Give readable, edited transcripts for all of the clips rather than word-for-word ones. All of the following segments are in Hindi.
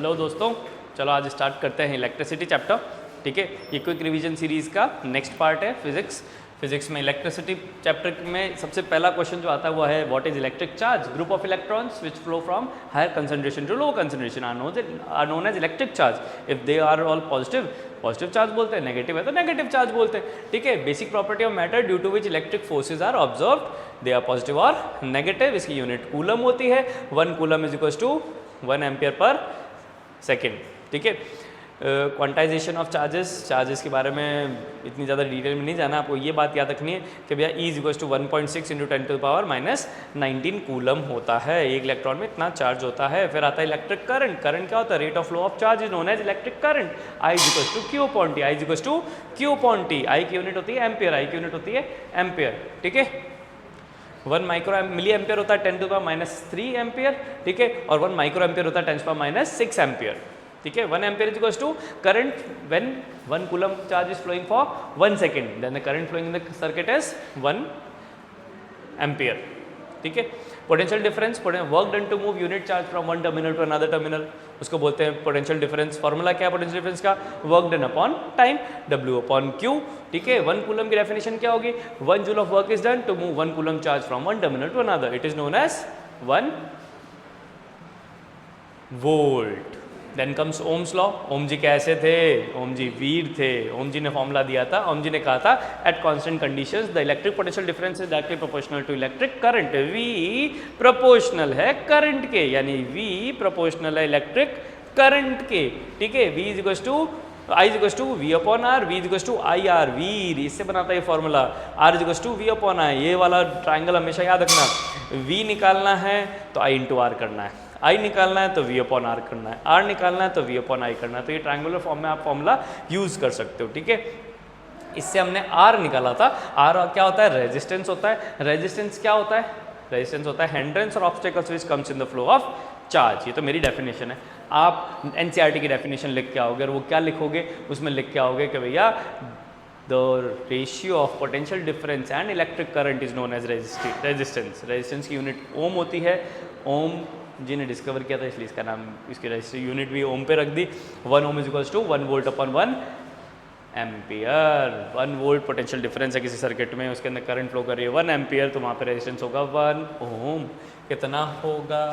हेलो दोस्तों, चलो आज स्टार्ट करते हैं इलेक्ट्रिसिटी चैप्टर। ठीक है, ये क्विक रिवीजन सीरीज़ का नेक्स्ट पार्ट है फिजिक्स में इलेक्ट्रिसिटी चैप्टर में सबसे पहला क्वेश्चन जो आता है वो है what is electric charge. Group of electrons which flow from higher concentration to low concentration are known as electric charge if they are all positive charge बोलते हैं, नेगेटिव है तो नेगेटिव चार्ज बोलते हैं। ठीक है, basic property of matter due to which electric forces are observed, they are positive और नेगेटिव। इसकी यूनिट कूलम होती है, 1 coulomb is equal to 1 ampere per second. ठीक है, क्वांटाइजेशन ऑफ चार्जेस के बारे में इतनी ज़्यादा डिटेल में नहीं जाना, आपको ये बात याद रखनी है कि भैया E equal to 1.6 into 10 to the power -19 coulomb होता है। एक इलेक्ट्रॉन में इतना चार्ज होता है। फिर आता है इलेक्ट्रिक करंट क्या होता है? Rate of flow of charge is known as electric current. I equal to Q upon T, I equal to Q upon T। I की यूनिट होती है एम्पियर, I की यूनिट होती है एम्पियर। ठीक है, 1 माइक्रो मिली एम्पियर होता है 10 टू द पावर -3 एम्पियर। ठीक है, और 1 माइक्रो एम्पियर होता है 10 टू द पावर -6 एम्पियर। ठीक है, 1 ampere is equal to current when 1 coulomb charge is flowing for 1 second, then the current flowing in the circuit is 1 ampere. ठीक है, potential difference, work done to move unit charge from one terminal to another terminal, उसको बोलते हैं पोटेंशियल डिफरेंस। फॉर्मूला क्या है पोटेंशियल डिफरेंस का? Work done upon time, W upon Q। ठीक है, 1 कूलम की डेफिनेशन क्या होगी? 1 joule of work is done to move 1 coulomb charge from one terminal to another, it is known as 1 volt. Then comes ohm's law. Ohm ji कैसे थे? ओम जी वीर थे। ओम जी ने फॉर्मूला दिया था, ओम जी ने कहा था at constant conditions the electric potential difference is directly proportional to electric current. V proportional है करंट के, यानी V प्रोपोर्शनल है इलेक्ट्रिक करंट के। ठीक है, V is equal to I is equal to V upon R, V is equal to IR, वीर इससे बनाता है ये formula. R is equal to V upon I, ये वाला ट्राइंगल हमेशा याद रखना। V निकालना है तो I इंटू R करना है, I निकालना है तो V अपॉन R करना है, R निकालना है तो V अपॉन I करना है। तो ये ट्रायंगुलर फॉर्म में आप फॉर्मूला यूज कर सकते हो। ठीक है, इससे हमने R निकाला था। R क्या होता है? रेजिस्टेंस होता है। रेजिस्टेंस क्या होता है? रेजिस्टेंस होता है हिंड्रेंस और obstacles which comes in the flow of charge. ये तो मेरी डेफिनेशन है। आप NCERT की डेफिनेशन लिख के आओगे और वो क्या लिखोगे? उसमें लिख के आओगे कि भैया the ratio of potential difference and electric current is known as resistance. Resistance की यूनिट ओम होती है। ओम जी ने डिस्कवर किया था, इसलिए इसका नाम, इसकी रजिस्ट्री यूनिट भी ओम पे रख दी। 1 ohm is equals to 1 volt upon 1 ampere. 1 volt potential difference है किसी सर्किट में, उसके अंदर करंट फ्लो कर रही है 1 एम्पियर, तो वहाँ पे रेजिस्टेंस होगा 1 ओम। कितना होगा?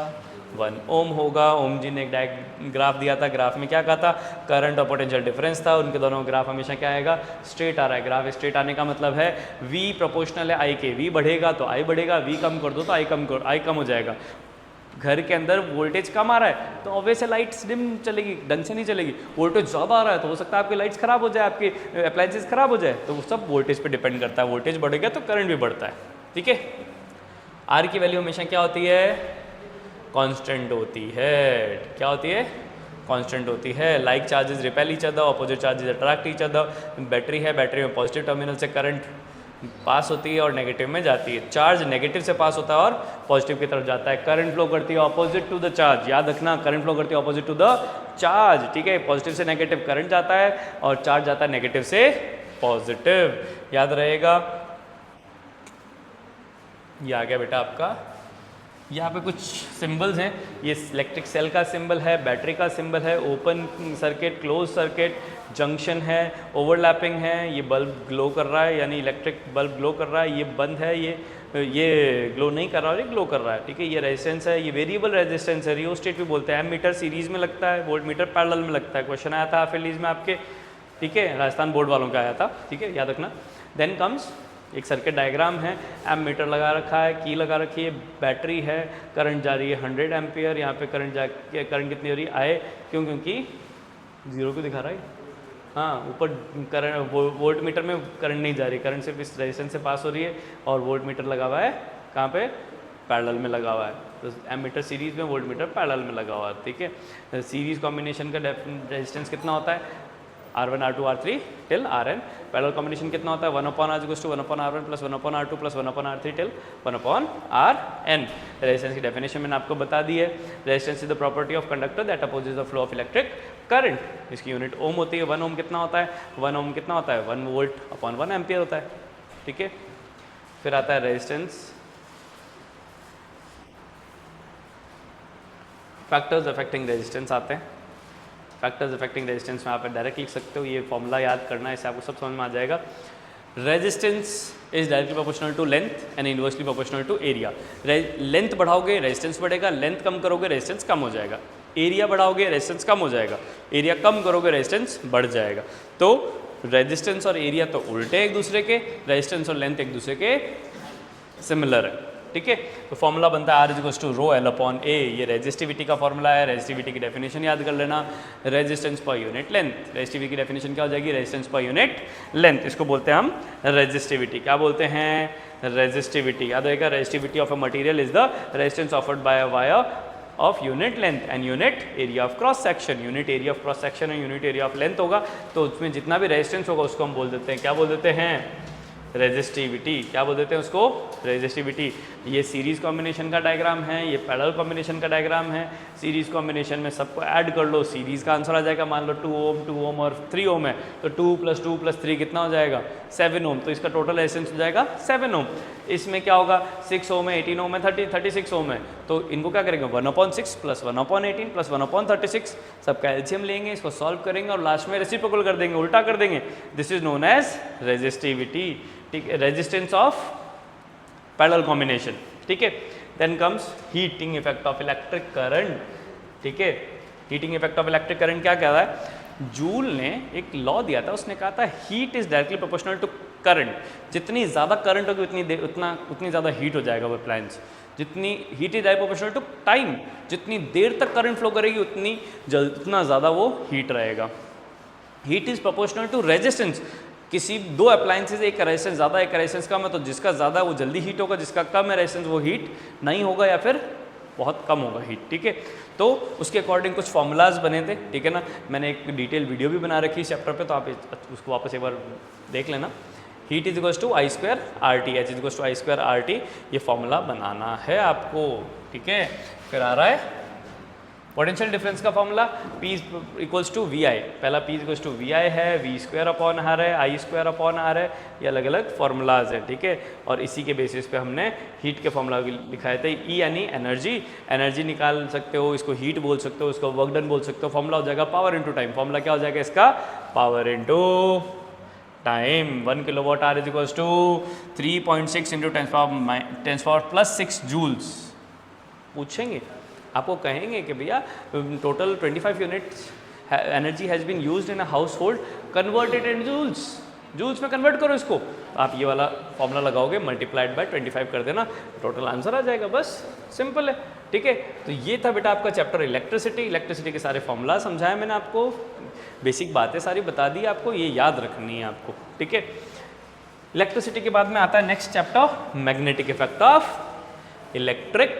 1 ओम होगा। ओम जी ने एक ग्राफ दिया था, ग्राफ में क्या कहा था? करंट और पोटेंशियल डिफरेंस था। उनके दोनों ग्राफ हमेशा क्या आएगा? स्ट्रेट आ रहा है। ग्राफ स्ट्रेट आने का मतलब है V प्रोपोर्शनल है I के, V बढ़ेगा तो I बढ़ेगा, V कम कर दो तो I कम हो जाएगा। घर के अंदर वोल्टेज कम आ रहा है तो ऑब्वियस है लाइट्स डिम चलेगी, ढंग से नहीं चलेगी। वोल्टेज ज़्यादा आ रहा है तो हो सकता है आपकी लाइट्स खराब हो जाए, आपकी अप्लायंसेस खराब हो जाए। तो वो सब वोल्टेज पे डिपेंड करता है। वोल्टेज बढ़ेगा तो करंट भी बढ़ता है। ठीक है, R की वैल्यू हमेशा क्या होती है? कांस्टेंट होती है। क्या होती है? कांस्टेंट होती है। Like charges repel each other, opposite charges attract each other. Battery है, बैटरी में पॉजिटिव टर्मिनल से करंट पास होती है और नेगेटिव में जाती है। चार्ज नेगेटिव से पास होता है और पॉजिटिव की तरफ जाता है। करंट फ्लो करती है ऑपोजिट टू द चार्ज, याद रखना, करंट फ्लो करती है ऑपोजिट टू द चार्ज। ठीक है, पॉजिटिव से नेगेटिव करंट जाता है और चार्ज जाता है नेगेटिव से पॉजिटिव, याद रहेगा। ये आ गया बेटा आपका। यहाँ पे कुछ सिंबल्स हैं। ये इलेक्ट्रिक सेल का सिंबल है, बैटरी का सिंबल है, open circuit, close circuit, junction है, ओवरलैपिंग है। ये बल्ब ग्लो कर रहा है, यानी इलेक्ट्रिक बल्ब ग्लो कर रहा है। ये बंद है, ये ग्लो नहीं कर रहा है, ये ग्लो कर रहा है। ठीक है, ये रेजिस्टेंस है, ये वेरिएबल रेजिस्टेंस है, रियोस्टेट भी बोलते हैं। एमीटर सीरीज में लगता है, वोल्ट मीटर पैरेलल में लगता है। क्वेश्चन आया था फिलीज में आपके। ठीक है, राजस्थान बोर्ड वालों का आया था। ठीक है, याद रखना। देन कम्स एक सर्किट डायग्राम है, एमीटर लगा रखा है, की लगा रखी है, बैटरी है, करंट जा रही है 100 एम्पियर। यहाँ पे करंट कितनी हो रही है? क्योंकि 0 को दिखा रहा है। हाँ, ऊपर करंट वोल्ट मीटर में करंट नहीं जा रही, करंट सिर्फ इस रेजिस्टेंस से पास हो रही है और वोल्ट मीटर लगा हुआ है कहाँ पे? पैरेलल में लगा हुआ है। तो एमीटर सीरीज में, वोल्ट मीटर पैरेलल में लगा हुआ है। ठीक है, सीरीज कॉम्बिनेशन का रेजिस्टेंस कितना होता है? R1 R2 R3 till Rn। Parallel combination कितना होता है? 1/R = 1/R1 plus 1/R2 plus 1/R3 till 1/Rn। Resistance की डेफिनेशन मैंने आपको बता दी है। Resistance is the property of conductor that opposes the flow of electric current. इसकी यूनिट ओम होती है। 1 ओम कितना होता है? 1 ओम कितना होता है? 1 वोल्ट अपॉन 1 एम्पियर होता है। ठीक है, फिर आता है रेजिस्टेंस। फैक्टर्स अफेक्टिंग रेजिस्टेंस आते हैं। फैक्टर्स अफेक्टिंग रेजिस्टेंस में आप डायरेक्ट लिख सकते हो, ये फॉर्मूला याद करना है, इससे आपको सब समझ में आ जाएगा। Resistance is directly proportional to length and inversely proportional to area. Length बढ़ाओगे रेजिस्टेंस बढ़ेगा, लेंथ कम करोगे रेजिस्टेंस कम हो जाएगा, एरिया बढ़ाओगे रेजिस्टेंस कम हो जाएगा, एरिया कम करोगे रेजिस्टेंस बढ़ जाएगा। तो रेजिस्टेंस और एरिया तो उल्टे एक दूसरे के, रेजिस्टेंस और लेंथ एक दूसरे के सिमिलर है, ठीक है। तो फॉर्मूला बनता है R is equals to rho L upon A, ये रेजिस्टिविटी का फॉर्मूला है। रेजिस्टिविटी की डेफिनेशन याद कर लेना, resistance per unit length. Resistivity की डेफिनेशन क्या हो जाएगी, रेजिस्टेंस पर यूनिट लेंथ, इसको बोलते हैं हम रेजिस्टिविटी। क्या बोलते हैं, रेजिस्टिविटी। याद रहेगा, resistivity of a material is the resistance offered by a wire of unit length and unit area of cross section. Unit area of cross section है, यूनिट एरिया ऑफ लेंथ होगा, तो उसमें जितना भी रेजिस्टेंस होगा उसको हम बोल देते हैं, क्या बोल देते हैं, रेजिस्टिविटी। क्या बोल देते हैं उसको, रेजिस्टिविटी। ये सीरीज कॉम्बिनेशन का डायग्राम है, ये पैरेलल कॉम्बिनेशन का डायग्राम है। सीरीज कॉम्बिनेशन में सबको ऐड कर लो, सीरीज का आंसर आ जाएगा। मान लो 2 ओम 2 ओम और 3 ओम है, तो 2 + 2 + 3 कितना हो जाएगा, 7 ओम। तो इसका टोटल रेजिस्टेंस हो जाएगा 7 ओम। इसमें क्या होगा, 6 ओम है, 18 ओम है, 36 ओम है, तो इनको क्या करेंगे, 1/6 + 1/18 + 1/36 सबका एलसीएम लेंगे, इसको सॉल्व करेंगे और लास्ट में रेसिप्रोकल कर देंगे, उल्टा कर देंगे। This is known as resistivity, ठीक है, रेजिस्टेंस ऑफ पैरेलल कॉम्बिनेशन, ठीक है। Then comes heating effect of electric current, ठीक है। Heating effect of electric current क्या कह रहा है, जूल ने एक लॉ दिया था, उसने कहा था heat is directly proportional to current. जितनी ज़्यादा करंट होगी उतनी ज़्यादा हीट हो जाएगा वो अप्लायंस। जितनी heat is directly proportional to time, जितनी देर तक करंट फ्लो करेगी उतना ज़्यादा वो हीट रहेगा। Heat is proportional to resistance. किसी दो अप्लायंसेज, एक रेजिस्टेंस ज़्यादा एक रेजिस्टेंस कम है, तो जिसका ज़्यादा वो जल्दी हीट होगा, जिसका कम है रेजिस्टेंस वो हीट नहीं होगा या फिर बहुत कम होगा हीट, ठीक है। तो उसके अकॉर्डिंग कुछ फॉर्मूलाज बने थे, ठीक है ना। मैंने एक डिटेल वीडियो भी बना रखी है इस चैप्टर पे, तो आप उसको वापस एक बार देख लेना। Heat is equals to I² RT, H is equals to I² RT, ये फॉर्मूला बनाना है आपको, ठीक है। फिर आ रहा है पोटेंशियल डिफरेंस का formula, P equals to VI। पहला P इक्वल्स टू VI है, V² अपॉन R है, I² अपॉन R है, ये अलग अलग फार्मूलाज हैं, ठीक है। और इसी के बेसिस पे हमने हीट के फॉर्मूला लिखाए थे। E यानी एनर्जी, एनर्जी निकाल सकते हो, इसको हीट बोल सकते हो, इसको वर्क डन बोल सकते हो। फॉर्मूला हो जाएगा पावर इंटू टाइम। फॉर्मूला क्या हो जाएगा इसका, power into time. 1 kilowatt hour is equals to 3.6 into 10⁻⁻⁻⁶ joules. पूछेंगे, आपको कहेंगे कि भैया total 25 units energy has been used in a household, converted in joules, joules में कन्वर्ट करो इसको। आप ये वाला फॉर्मूला लगाओगे, मल्टीप्लाइड बाय 25 कर देना, टोटल आंसर आ जाएगा, बस सिंपल है, ठीक है। तो ये था बेटा आपका चैप्टर इलेक्ट्रिसिटी। इलेक्ट्रिसिटी के सारे फॉर्मूला समझाए मैंने आपको, बेसिक बातें सारी बता दी आपको, ये याद रखनी है आपको, ठीक है। इलेक्ट्रिसिटी के बाद में आता है next chapter, magnetic effect of electric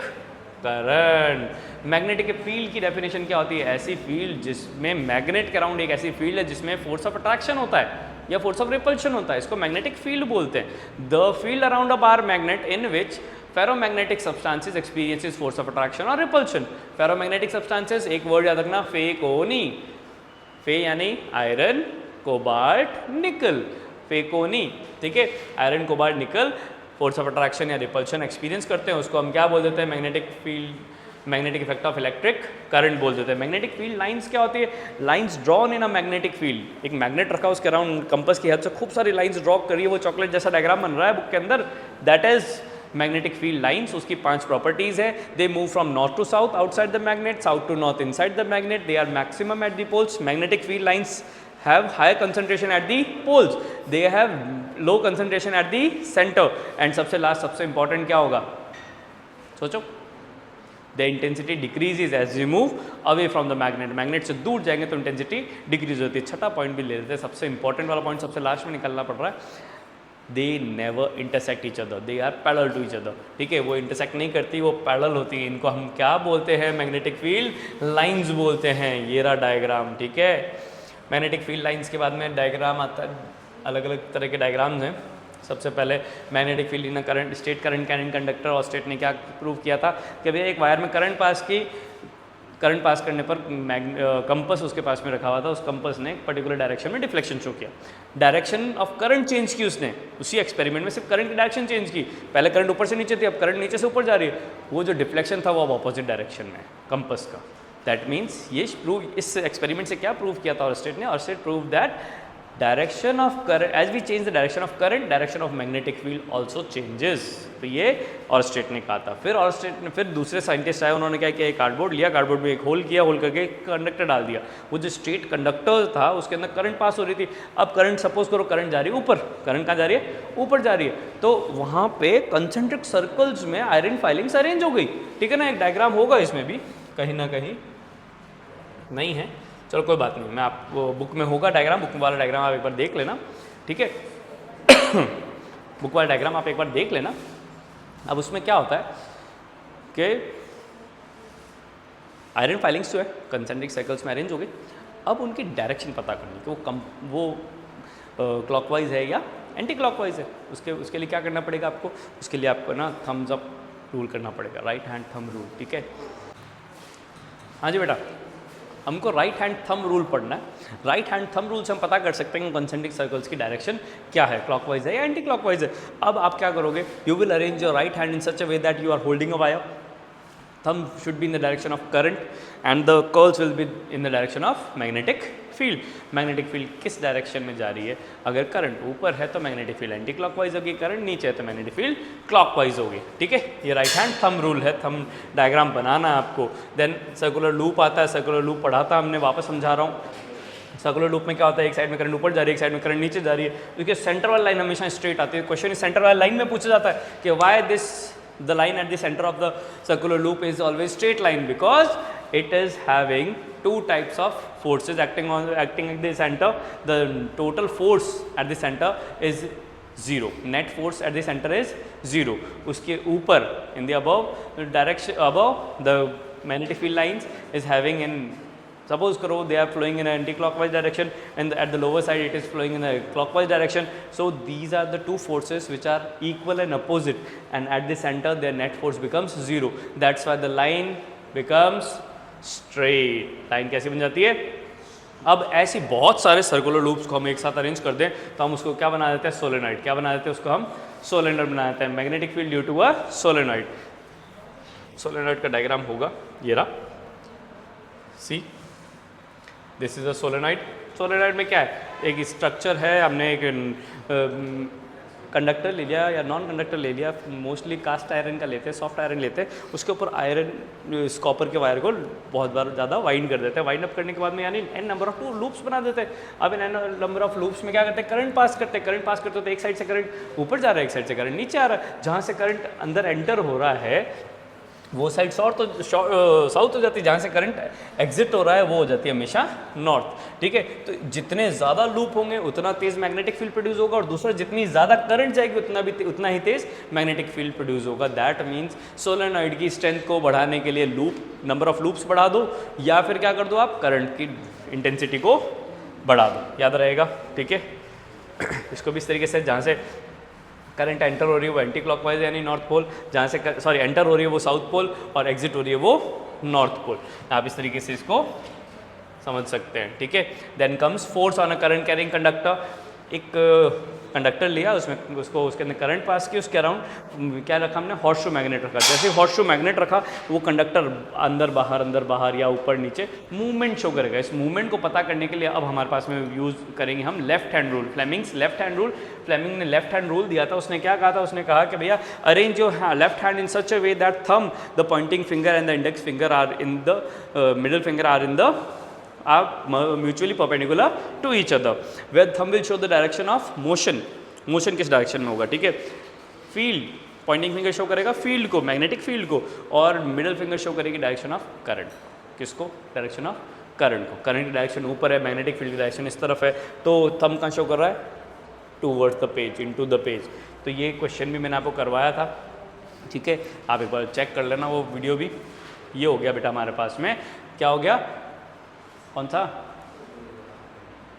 current. Magnetic field की डेफिनेशन क्या होती है, ऐसी फील्ड जिसमें मैग्नेट के अराउंड एक ऐसी फील्ड है जिसमें फोर्स ऑफ अट्रैक्शन होता है या फोर्स ऑफ रिपल्शन होता है, इसको मैग्नेटिक फील्ड बोलते हैं। The field around a bar magnet in which ferromagnetic substances experiences force of attraction और रिपल्शन। फेरोमैग्नेटिक सब्सटेंसेस, एक वर्ड याद रखना, फेकोनी, फे यानी आयरन, कोबाल्ट, निकल, फेकोनी, ठीक है। आयरन, कोबाल्ट, निकल फोर्स ऑफ अट्रैक्शन या रिपल्शन एक्सपीरियंस करते हैं, उसको हम क्या बोल देते हैं, magnetic field, magnetic effect of electric current बोल देते हैं। मैग्नेटिक फील्ड लाइंस क्या होती है, lines drawn in a magnetic field. एक मैग्नेट रखा, उसके अराउंड कंपास की हेल्प से खूब सारी लाइंस ड्रॉ करिए, वो चॉकलेट जैसा डायग्राम बन रहा है बुक के अंदर, that is magnetic field lines. उसकी 5 प्रॉपर्टीज है, they move from north to south outside the magnet, south to north inside the magnet, they are maximum at the poles. Magnetic field lines have higher concentration at the poles, they have low concentration at the center, and सबसे लास्ट सबसे इंपॉर्टेंट क्या होगा, सोचो, the intensity decreases as you move away from the magnet। Magnet से दूर जाएंगे तो इंटेंसिटी डिक्रीज होती है। छठा पॉइंट भी ले लेते हैं, सबसे इंपॉर्टेंट वाला पॉइंट सबसे लास्ट में निकलना पड़ रहा है। They never intersect each other, they are parallel to each other, ठीक है। वो इंटरसेक्ट नहीं करती, वो पैरेलल होती है। इनको हम क्या बोलते हैं, मैग्नेटिक फील्ड लाइंस बोलते हैं। ये रहा डायग्राम, ठीक है। मैग्नेटिक फील्ड लाइंस के बाद में डायग्राम आता है, अलग अलग तरह के डायग्राम्स हैं। सबसे पहले magnetic field in current, state current can in conductor. और स्टेट ने क्या प्रूव किया था कि भैया एक वायर में करंट पास की, करंट पास करने पर कंपस उसके पास में रखा हुआ था, उस कंपस ने एक पर्टिकुलर डायरेक्शन में डिफ्लेक्शन शो किया। डायरेक्शन ऑफ करंट चेंज की उसने, उसी एक्सपेरिमेंट में सिर्फ करंट की डायरेक्शन चेंज की। पहले करंट ऊपर से नीचे थी, अब करंट नीचे से ऊपर जा रही है। वो जो डिफ्लेक्शन था वो अब ऑपोजिट डायरेक्शन में है कंपस का, दैट मीन्स ये प्रूव, इस एक्सपेरिमेंट से क्या प्रूव किया था ऑरस्टेड ने? Oersted prove that direction of current, as we change the direction of current, direction of magnetic field also changes. तो ये ऑरस्टेड ने कहा था। फिर ऑरस्टेड ने, फिर दूसरे साइंटिस्ट आए, उन्होंने क्या किया, एक कार्डबोर्ड लिया, कार्डबोर्ड में एक होल किया, होल करके कंडक्टर डाल दिया। वो जो स्ट्रेट कंडक्टर था उसके अंदर करंट पास हो रही थी। अब करंट, सपोज करो करंट जा रही है ऊपर, करंट कहाँ जा रही है? ऊपर जा रही है। तो वहाँ पे कंसेंट्रिक सर्कल्स में आयरन फाइलिंग्स अरेंज हो गई, ठीक है ना। एक डायग्राम होगा इसमें भी कहीं ना कहीं, नहीं है, चलो कोई बात नहीं, मैं आपको बुक में होगा डायग्राम, बुक वाला डायग्राम आप एक बार देख लेना, ठीक है। बुक वाला डायग्राम आप एक बार देख लेना। अब उसमें क्या होता है कि आयरन फाइलिंग्स जो है कंसेंट्रिक सर्कल्स में अरेंज हो गई। अब उनकी डायरेक्शन पता करनी कि वो क्लॉकवाइज है या एंटी क्लॉकवाइज है। उसके लिए क्या करना पड़ेगा आपको? उसके लिए आपको ना थम्स अप रूल करना पड़ेगा, राइट हैंड थंब रूल, ठीक है। हाँ जी बेटा, हमको राइट हैंड थंब रूल पढ़ना है। राइट हैंड थंब रूल से हम पता कर सकते हैं कंसेंट्रिक सर्कल्स की डायरेक्शन क्या है, क्लॉकवाइज है या एंटी क्लॉकवाइज है। अब आप क्या करोगे? You will arrange your right hand in such a way that you are holding a wire, thumb should be in the direction of current and the curls will be in the direction of magnetic field. magnetic field किस डायरेक्शन में जा रही है? अगर करंट ऊपर है तो मैग्नेटिक फील्ड एंटी क्लॉकवाइज होगी, करंट नीचे है तो मैग्नेटिक फील्ड क्लॉकवाइज होगी, ठीक है। ये राइट हैंड थंब रूल है। थंब डायग्राम बनाना है आपको। देन सर्कुलर लूप आता है, सर्कुलर लूप पढ़ा था हमने, वापस समझा रहा हूँ। सर्कुलर लूप में क्या होता है? एक साइड में करंट ऊपर जा रही है, एक साइड में करंट नीचे जा रही है। उसके सेंटर वाली लाइन हमेशा स्ट्रेट आती है। क्वेश्चन सेंटर वाली लाइन में पूछा जाता है कि why this the line at the center of the circular loop is always straight line, because it is having two types of forces acting at the center. The total force at the center is 0, net force at the center is 0. उसके ऊपर in the above direction, above the magnetic field lines is having in, suppose करो they are flowing in an anti-clockwise direction and at the lower side it is flowing in a clockwise direction. So these are the two forces which are equal and opposite, and at the center their net force becomes 0. That's why the line becomes straight. line कैसी बन जाती है? अब ऐसी बहुत सारे सर्कुलर लूप्स को हम एक साथ अरेंज कर दें तो हम उसको क्या बना देते हैं? सोलेनॉइड। क्या बना देते हैं उसको? हम सोलेनॉइड बना देते हैं। Magnetic field due to a solenoid. Solenoid का डायग्राम होगा ये रहा, see this is a solenoid. Solenoid में क्या है? एक स्ट्रक्चर है, हमने एक कंडक्टर ले लिया या नॉन कंडक्टर ले लिया, मोस्टली कास्ट आयरन का लेते हैं, सॉफ्ट आयरन लेते हैं, उसके ऊपर आयरन कॉपर के वायर को बहुत बार ज़्यादा वाइंड कर देते हैं। वाइंड अप करने के बाद में यानी एन नंबर ऑफ लूप्स बना देते हैं। अब in an number of loops में क्या करते हैं? करंट पास करते हैं। करंट पास करते तो एक साइड से करंट ऊपर जा रहा है, एक साइड से करंट नीचे आ रहा है। जहाँ से करंट अंदर एंटर हो रहा है वो साइड साउथ हो जाती है, जहाँ से करंट एग्जिट हो रहा है वो हो जाती है हमेशा नॉर्थ, ठीक है। तो जितने ज़्यादा लूप होंगे उतना तेज़ मैग्नेटिक फील्ड प्रोड्यूस होगा, और दूसरा जितनी ज़्यादा करंट जाएगी उतना ही तेज़ मैग्नेटिक फील्ड प्रोड्यूस होगा। दैट मीन्स सोलेनॉइड की स्ट्रेंथ को बढ़ाने के लिए लूप नंबर ऑफ लूप्स बढ़ा दो, या फिर क्या कर दो आप? करंट की इंटेंसिटी को बढ़ा दो। याद रहेगा, ठीक है। इसको भी इस तरीके से, जहाँ से करंट एंटर हो रही है वो एंटी क्लॉकवाइज यानी नॉर्थ पोल, जहाँ से सॉरी एंटर हो रही है वो साउथ पोल और एग्जिट हो रही है वो नॉर्थ पोल। आप इस तरीके से इसको समझ सकते हैं, ठीक है। Then comes force on a current carrying conductor. एक कंडक्टर लिया, उसमें उसको उसके अंदर करंट पास की, उसके अराउंड क्या रखा हमने? हॉर्सशू मैग्नेट रखा। जैसे हॉर्सशू मैग्नेट रखा वो कंडक्टर अंदर बाहर या ऊपर नीचे मूवमेंट शो करेगा। इस मूवमेंट को पता करने के लिए अब हमारे पास में यूज़ करेंगे हम left hand rule, Fleming's left hand rule. Fleming ने लेफ्ट हैंड रूल दिया था। उसने क्या कहा था? उसने कहा कि भैया arrange your left hand in such a way that thumb, the pointing finger and the index finger are in the middle finger are in the mutually perpendicular to each other, where thumb will show the direction of motion. Motion किस डायरेक्शन में होगा, ठीक है। फील्ड, पॉइंटिंग फिंगर शो करेगा फील्ड को, मैग्नेटिक फील्ड को, और मिडिल फिंगर शो करेगी डायरेक्शन ऑफ करंट। किसको? डायरेक्शन ऑफ करंट को। करंट की डायरेक्शन ऊपर है, मैग्नेटिक फील्ड की डायरेक्शन इस तरफ है, तो थंब कहाँ शो कर रहा है? Towards the page, into the page. तो ये क्वेश्चन भी मैंने आपको करवाया था, ठीक है। आप एक बार चेक कर लेना वो वीडियो भी। ये हो गया बेटा हमारे पास में, क्या हो गया? कौन सा?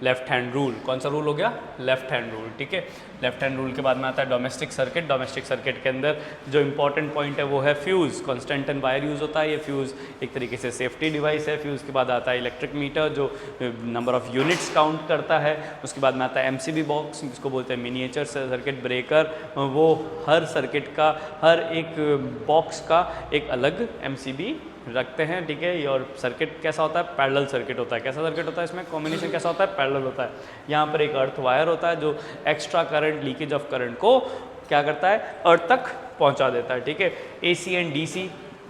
Left hand rule. कौन सा रूल हो गया? लेफ्ट हैंड रूल, ठीक है। लेफ्ट हैंड रूल के बाद में आता है डोमेस्टिक सर्किट। डोमेस्टिक सर्किट के अंदर जो इंपॉर्टेंट पॉइंट है वो है fuse. Constant and wire use होता है। ये फ्यूज़ एक तरीके से सेफ्टी डिवाइस है। फ्यूज़ के बाद आता है इलेक्ट्रिक मीटर जो नंबर ऑफ यूनिट्स काउंट करता है। उसके बाद में आता है MCB बॉक्स, जिसको बोलते हैं मिनिएचर सर्किट ब्रेकर। वो हर सर्किट का, हर एक बॉक्स का एक अलग MCB रखते हैं, ठीक है। और सर्किट कैसा होता है, पैरेलल सर्किट होता है। कैसा सर्किट होता है इसमें, कॉम्बिनेशन कैसा होता है, पैरेलल होता है। यहाँ पर एक अर्थ वायर होता है जो extra current, leakage of current को क्या करता है, अर्थ तक पहुँचा देता है, ठीक है। AC एंड DC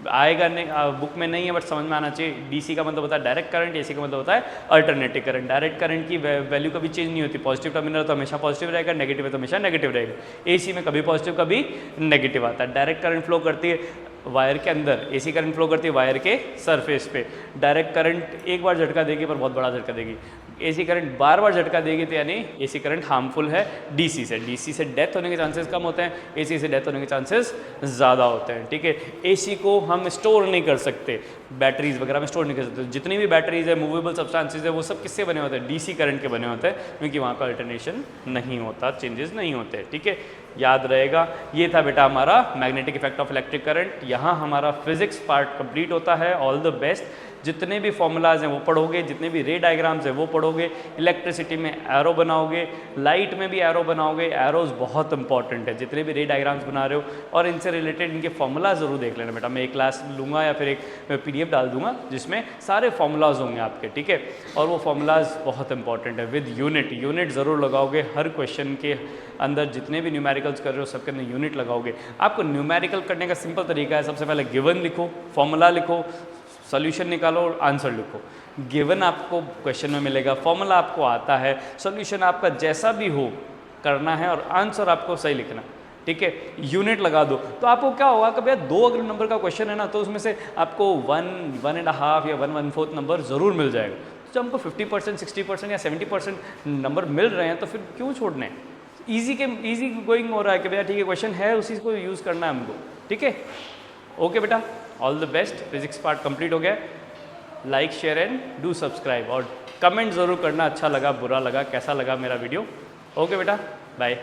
आएगा नहीं, बुक में नहीं है बट समझ में आना चाहिए। DC का मतलब होता है डायरेक्ट करंट, AC का मतलब होता है अल्टरनेटिव करंट। डायरेक्ट करंट की वैल्यू कभी चेंज नहीं होती, पॉजिटिव टर्मिनल तो हमेशा पॉजिटिव रहेगा, नेगेटिव है तो हमेशा नेगेटिव रहेगा। AC में कभी पॉजिटिव कभी नेगेटिव आता है। डायरेक्ट करंट फ्लो करती है वायर के अंदर, AC करंट फ्लो करती है वायर के सरफेस पे। डायरेक्ट करंट एक बार झटका देगी पर बहुत बड़ा झटका देगी, AC करंट बार बार झटका देगी तो यानी AC करंट हार्मफुल है DC से। DC से डेथ होने के चांसेस कम होते हैं, AC से डेथ होने के चांसेस ज़्यादा होते हैं, ठीक है। AC को हम स्टोर नहीं कर सकते, बैटरीज वगैरह में स्टोर नहीं कर सकते। जितनी भी बैटरीज है, मूवेबल सब्सटेंसेज है, वो सब किससे बने होते हैं, DC करंट के बने होते हैं, क्योंकि वहाँ पर अल्टरनेशन नहीं होता, चेंजेस नहीं होते, ठीक है। याद रहेगा। ये था बेटा हमारा magnetic effect of electric current. यहाँ हमारा फिजिक्स पार्ट कंप्लीट होता है। All the best. जितने भी फॉर्मूलाज हैं वो पढ़ोगे, जितने भी रे डायग्राम्स हैं वो पढ़ोगे, इलेक्ट्रिसिटी में एरो बनाओगे, लाइट में भी एरो बनाओगे। एरोज बहुत इंपॉर्टेंट है जितने भी रे डायग्राम्स बना रहे हो, और इनसे रिलेटेड इनके फॉर्मूला ज़रूर देख लेना बेटा। मैं एक क्लास लूँगा या फिर एक PDF डाल दूंगा जिसमें सारे फॉर्मूलाज होंगे आपके, ठीक है। और वो फॉर्मूलाज बहुत इंपॉर्टेंट है विद यूनिट। यूनिट ज़रूर लगाओगे हर क्वेश्चन के अंदर, जितने भी न्यूमेरिकल्स कर रहे हो सबके अंदर यूनिट लगाओगे। आपको न्यूमेरिकल करने का सिंपल तरीका है, सबसे पहले गिवन लिखो, फॉर्मूला लिखो, सॉल्यूशन निकालो और आंसर लिखो। गिवन आपको क्वेश्चन में मिलेगा, फॉर्मूला आपको आता है, सॉल्यूशन आपका जैसा भी हो करना है और आंसर आपको सही लिखना, ठीक है। यूनिट लगा दो तो आपको क्या होगा कि भैया 2 अगर नंबर का क्वेश्चन है ना तो उसमें से आपको 1, 1.5 या 1/4 नंबर ज़रूर मिल जाएगा। तो जब हमको 50%, 60% या 70% नंबर मिल रहे हैं तो फिर क्यों छोड़ने हैं। ईजी गोइंग हो रहा है कि भैया ठीक है क्वेश्चन है उसी को यूज़ करना है हमको, ठीक है। ओके बेटा, all the best. Physics part complete हो गया। Like, share and do subscribe, और कमेंट ज़रूर करना अच्छा लगा, बुरा लगा, कैसा लगा मेरा वीडियो। ओके बेटा, बाय।